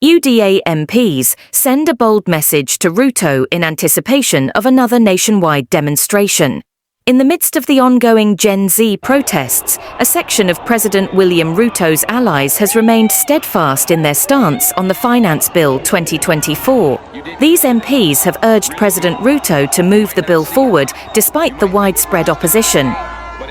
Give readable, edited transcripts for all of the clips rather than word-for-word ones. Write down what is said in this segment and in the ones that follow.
UDA MPs send a bold message to Ruto in anticipation of another nationwide demonstration. In the midst of the ongoing Gen Z protests, a section of President William Ruto's allies has remained steadfast in their stance on the Finance Bill 2024. These MPs have urged President Ruto to move the bill forward despite the widespread opposition.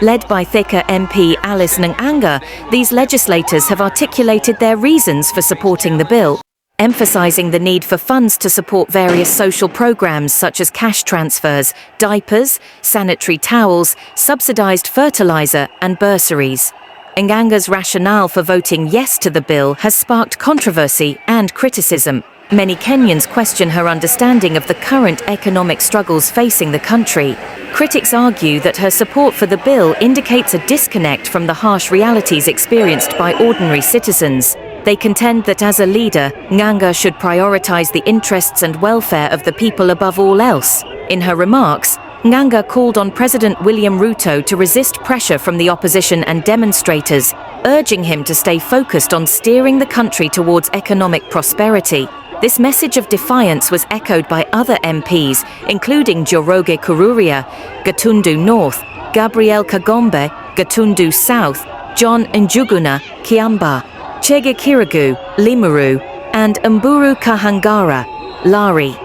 Led by Thika MP Alice Nganga, these legislators have articulated their reasons for supporting the bill, emphasizing the need for funds to support various social programs such as cash transfers, diapers, sanitary towels, subsidized fertilizer, and bursaries. Nganga's rationale for voting yes to the bill has sparked controversy and criticism. Many Kenyans question her understanding of the current economic struggles facing the country. Critics argue that her support for the bill indicates a disconnect from the harsh realities experienced by ordinary citizens. They contend that as a leader, Nganga should prioritize the interests and welfare of the people above all else. In her remarks, Nganga called on President William Ruto to resist pressure from the opposition and demonstrators, urging him to stay focused on steering the country towards economic prosperity. This message of defiance was echoed by other MPs, including Njoroge Kururia, Gatundu North, Gabriel Kagombe, Gatundu South, John Njuguna, Kiamba, Chege Kirigu, Limuru, and Mburu Kahangara, Lari.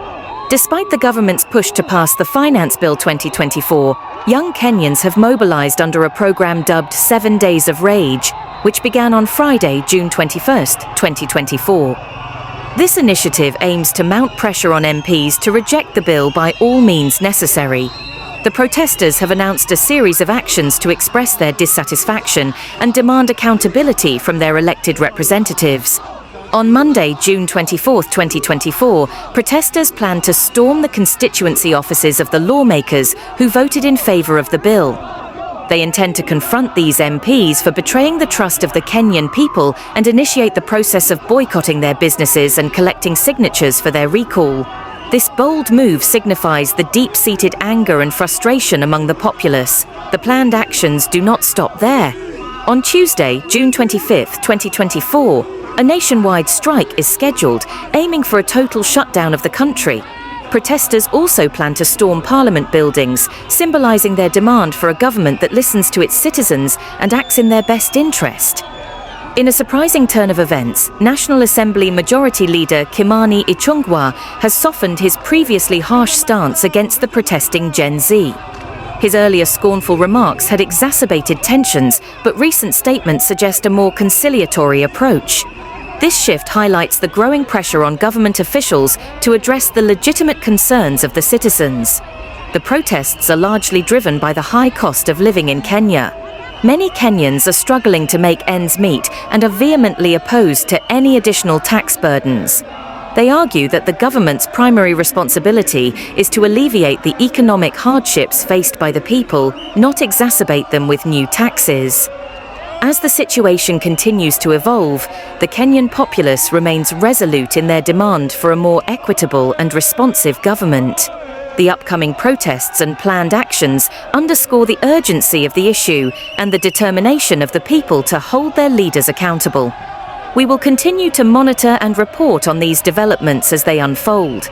Despite the government's push to pass the Finance Bill 2024, young Kenyans have mobilized under a program dubbed 7 Days of Rage, which began on Friday, June 21, 2024. This initiative aims to mount pressure on MPs to reject the bill by all means necessary. The protesters have announced a series of actions to express their dissatisfaction and demand accountability from their elected representatives. On Monday, June 24, 2024, protesters plan to storm the constituency offices of the lawmakers who voted in favor of the bill. They intend to confront these MPs for betraying the trust of the Kenyan people and initiate the process of boycotting their businesses and collecting signatures for their recall. This bold move signifies the deep-seated anger and frustration among the populace. The planned actions do not stop there. On Tuesday, June 25, 2024, a nationwide strike is scheduled, aiming for a total shutdown of the country. Protesters also plan to storm Parliament buildings, symbolizing their demand for a government that listens to its citizens and acts in their best interest. In a surprising turn of events, National Assembly Majority Leader Kimani Ichung'wah has softened his previously harsh stance against the protesting Gen Z. His earlier scornful remarks had exacerbated tensions, but recent statements suggest a more conciliatory approach. This shift highlights the growing pressure on government officials to address the legitimate concerns of the citizens. The protests are largely driven by the high cost of living in Kenya. Many Kenyans are struggling to make ends meet and are vehemently opposed to any additional tax burdens. They argue that the government's primary responsibility is to alleviate the economic hardships faced by the people, not exacerbate them with new taxes. As the situation continues to evolve, the Kenyan populace remains resolute in their demand for a more equitable and responsive government. The upcoming protests and planned actions underscore the urgency of the issue and the determination of the people to hold their leaders accountable. We will continue to monitor and report on these developments as they unfold.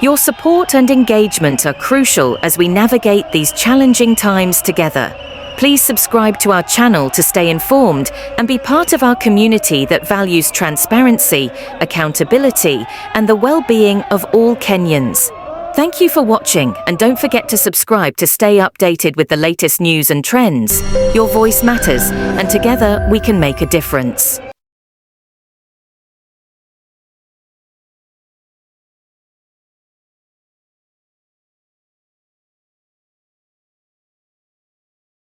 Your support and engagement are crucial as we navigate these challenging times together. Please subscribe to our channel to stay informed and be part of our community that values transparency, accountability, and the well-being of all Kenyans. Thank you for watching, and don't forget to subscribe to stay updated with the latest news and trends. Your voice matters, and together we can make a difference.